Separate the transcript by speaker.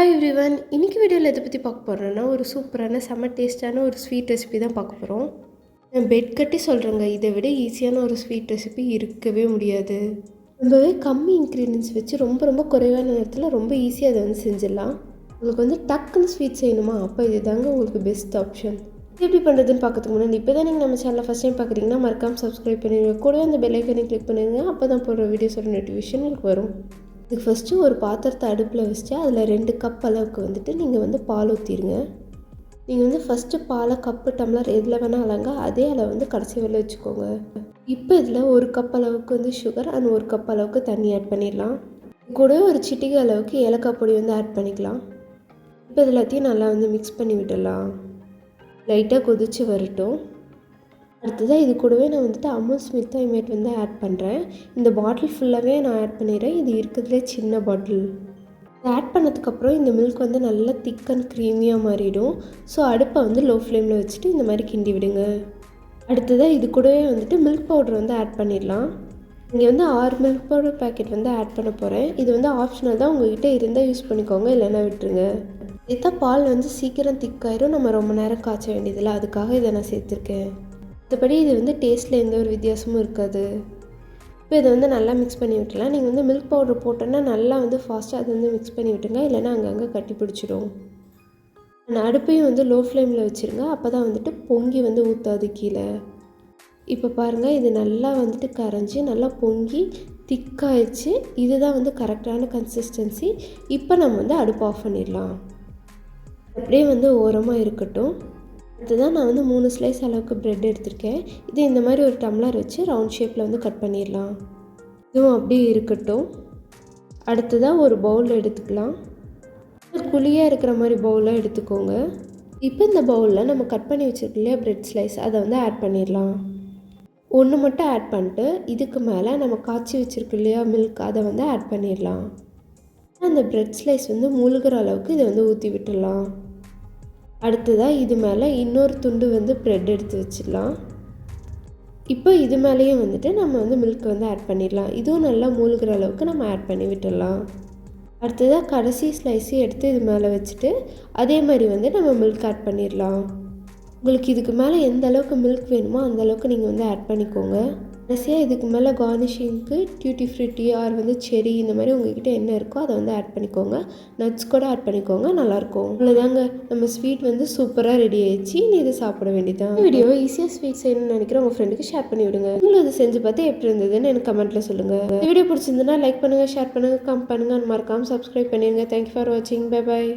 Speaker 1: Hi everyone. இன்னைக்கு வீடியோவில் எதை பற்றி பார்க்க போகிறோன்னா ஒரு சூப்பரான செம்ம டேஸ்ட்டான ஒரு ஸ்வீட் ரெசிபி தான் பார்க்க போகிறோம். நான் பெட் கட்டி சொல்கிறேங்க, இதை விட ஈஸியான ஒரு ஸ்வீட் ரெசிபி இருக்கவே முடியாது. ரொம்பவே கம்மி இன்க்ரீடியன்ஸ் வச்சு ரொம்ப ரொம்ப குறைவான நேரத்தில் ரொம்ப ஈஸியாக அதை வந்து செஞ்சிடலாம். உங்களுக்கு வந்து டக்குன்னு ஸ்வீட் செய்யணுமா, அப்போ இது தாங்க உங்களுக்கு பெஸ்ட் ஆப்ஷன். எப்படி பண்ணுறதுன்னு பார்க்கறதுக்கு முன்னாடி இப்போ தான் நீங்கள் நம்ம சேனலில் ஃபஸ்ட் டைம் பார்க்குறீங்கன்னா மறக்காமல் சப்ஸ்கிரைப் பண்ணிடுங்க. கூடவே அந்த பெல் ஐக்கனை கிளிக் பண்ணிடுங்க. அப்போ தான் போடுற வீடியோஸோட நோட்டிஃபிகேஷன் உங்களுக்கு வரும். இதுக்கு ஃபஸ்ட்டு ஒரு பாத்திரத்தை அடுப்பில் வச்சுட்டு அதில் 2 கப் அளவுக்கு வந்துட்டு நீங்கள் வந்து பால் ஊற்றிடுங்க. நீங்கள் வந்து ஃபஸ்ட்டு பாலை கப்பு டம்ளர் எதில் வேணால் அளங்க, அதே அளவு வந்து கடைசி வேலை வச்சுக்கோங்க. இப்போ இதில் 1 கப் அளவுக்கு வந்து சுகர் அண்ட் 1 கப் அளவுக்கு தண்ணி ஆட் பண்ணிடலாம். கூடவே ஒரு சிட்டிகை அளவுக்கு ஏலக்காய் பொடி வந்து ஆட் பண்ணிக்கலாம். இப்போ இது எல்லாத்தையும் நல்லா வந்து மிக்ஸ் பண்ணி விட்டுடலாம். லைட்டாக கொதித்து வரட்டும். அடுத்ததாக இது கூடவே நான் வந்துட்டு அமுல் ஸ்மித் ஐமேட் வந்து ஆட் பண்ணுறேன். இந்த பாட்டில் ஃபுல்லாகவே நான் ஆட் பண்ணிடுறேன். இது இருக்கிறதுலே சின்ன பாட்டில். இதை ஆட் பண்ணதுக்கப்புறம் இந்த மில்க் வந்து நல்லா திக் அண்ட் க்ரீமியாக மாறிடும். ஸோ அடுப்பை வந்து லோ ஃப்ளேமில் வச்சுட்டு இந்த மாதிரி கிண்டி விடுங்க. அடுத்ததாக இது கூடவே வந்துட்டு மில்க் பவுடர் வந்து ஆட் பண்ணிடலாம். இங்கே வந்து 6 மில்க் பவுடர் பேக்கெட் வந்து ஆட் பண்ண போகிறேன். இது வந்து ஆப்ஷனல் தான், உங்கள்கிட்ட இருந்தால் யூஸ் பண்ணிக்கோங்க, இல்லைன்னா விட்டுருங்க. இதுதான் பால் வந்து சீக்கிரம் திக்காயிரும், நம்ம ரொம்ப நேரம் காய்ச்ச வேண்டியதில்லை, அதுக்காக இதை நான் சேர்த்துருக்கேன். மற்றபடி இது வந்து டேஸ்ட்டில் எந்த ஒரு வித்தியாசமும் இருக்காது. இப்போ இதை வந்து நல்லா மிக்ஸ் பண்ணி விட்டுலாம். நீங்கள் வந்து மில்க் பவுடர் போட்டோன்னா நல்லா வந்து ஃபாஸ்ட்டாக அது வந்து மிக்ஸ் பண்ணி விட்டுங்க, இல்லைன்னா அங்கங்கே கட்டி பிடிச்சிடும். நான் அடுப்பையும் வந்து லோ ஃப்ளேமில் வச்சுருங்க, அப்போ தான் வந்துட்டு பொங்கி வந்து ஊற்றாது கீழே. இப்போ பாருங்கள், இது நல்லா வந்துட்டு கரைஞ்சி நல்லா பொங்கி திக்காயிடுச்சு. இதுதான் வந்து கரெக்டான கன்சிஸ்டன்சி. இப்போ நம்ம வந்து அடுப்பு ஆஃப் பண்ணிடலாம். அப்படியே வந்து ஓரமாக இருக்கட்டும். அடுத்ததான் நான் வந்து 3 ஸ்லைஸ் அளவுக்கு ப்ரெட் எடுத்திருக்கேன். இது இந்த மாதிரி ஒரு டம்ளர் வச்சு ரவுண்ட் ஷேப்பில் வந்து கட் பண்ணிடலாம். இதுவும் அப்படியே இருக்கட்டும். அடுத்ததாக ஒரு பவுல் எடுத்துக்கலாம். குழியாக இருக்கிற மாதிரி பவுலாக எடுத்துக்கோங்க. இப்போ இந்த பவுலில் நம்ம கட் பண்ணி வச்சுருக்கோம் இல்லையா ப்ரெட் ஸ்லைஸ், அதை வந்து ஆட் பண்ணிடலாம். ஒன்று மட்டும் ஆட் பண்ணிட்டு இதுக்கு மேலே நம்ம காய்ச்சி வச்சுருக்கோம் இல்லையா மில்க், அதை வந்து ஆட் பண்ணிடலாம். அந்த ப்ரெட் ஸ்லைஸ் வந்து மூழ்கிற அளவுக்கு இதை வந்து ஊற்றி விட்டுடலாம். அடுத்ததாக இது மேலே இன்னொரு துண்டு வந்து ப்ரெட் எடுத்து வச்சிடலாம். இப்போ இது மேலேயும் வந்துட்டு நம்ம வந்து மில்க் வந்து ஆட் பண்ணிடலாம். இதுவும் நல்லா மூழ்கிற அளவுக்கு நம்ம ஆட் பண்ணி விட்டுடலாம். அடுத்ததாக கடைசி ஸ்லைஸையும் எடுத்து இது மேலே வச்சுட்டு அதே மாதிரி வந்து நம்ம மில்க் ஆட் பண்ணிடலாம். உங்களுக்கு இதுக்கு மேலே எந்த அளவுக்கு மில்க் வேணுமோ அந்த அளவுக்கு நீங்கள் வந்து ஆட் பண்ணிக்கோங்க. கடைசியாக இதுக்கு மேலே கார்னிஷிங்க்கு டியூட்டி ஃப்ரூட்டி ஆர் வந்து செரி இந்த மாதிரி உங்கள்கிட்ட என்ன இருக்கோ அதை வந்து ஆட் பண்ணிக்கோங்க. நட்ஸ் கூட ஆட் பண்ணிக்கோங்க, நல்லாயிருக்கும். அவ்வளோதாங்க, நம்ம ஸ்வீட் வந்து சூப்பராக ரெடி ஆயிடுச்சு. நீ இதை சாப்பிட வேண்டியதான். வீடியோவை ஈஸியாக ஸ்வீட் செய்யணும்னு நினைக்கிறேன் உங்கள் ஃப்ரெண்டுக்கு ஷேர் பண்ணி விடுங்க. நீங்களும் அதை செஞ்சு பார்த்து எப்படி இருந்ததுன்னு எனக்கு கமெண்ட்டில் சொல்லுங்கள். வீடியோ பிடிச்சிருந்துன்னா லைக் பண்ணுங்கள், ஷேர் பண்ணுங்கள், கமெண்ட் பண்ணுங்கள், மறக்காமல் சப்ஸ்கிரைப் பண்ணிடுங்க. தேங்க்யூ ஃபார் வாட்சிங். Bye bye.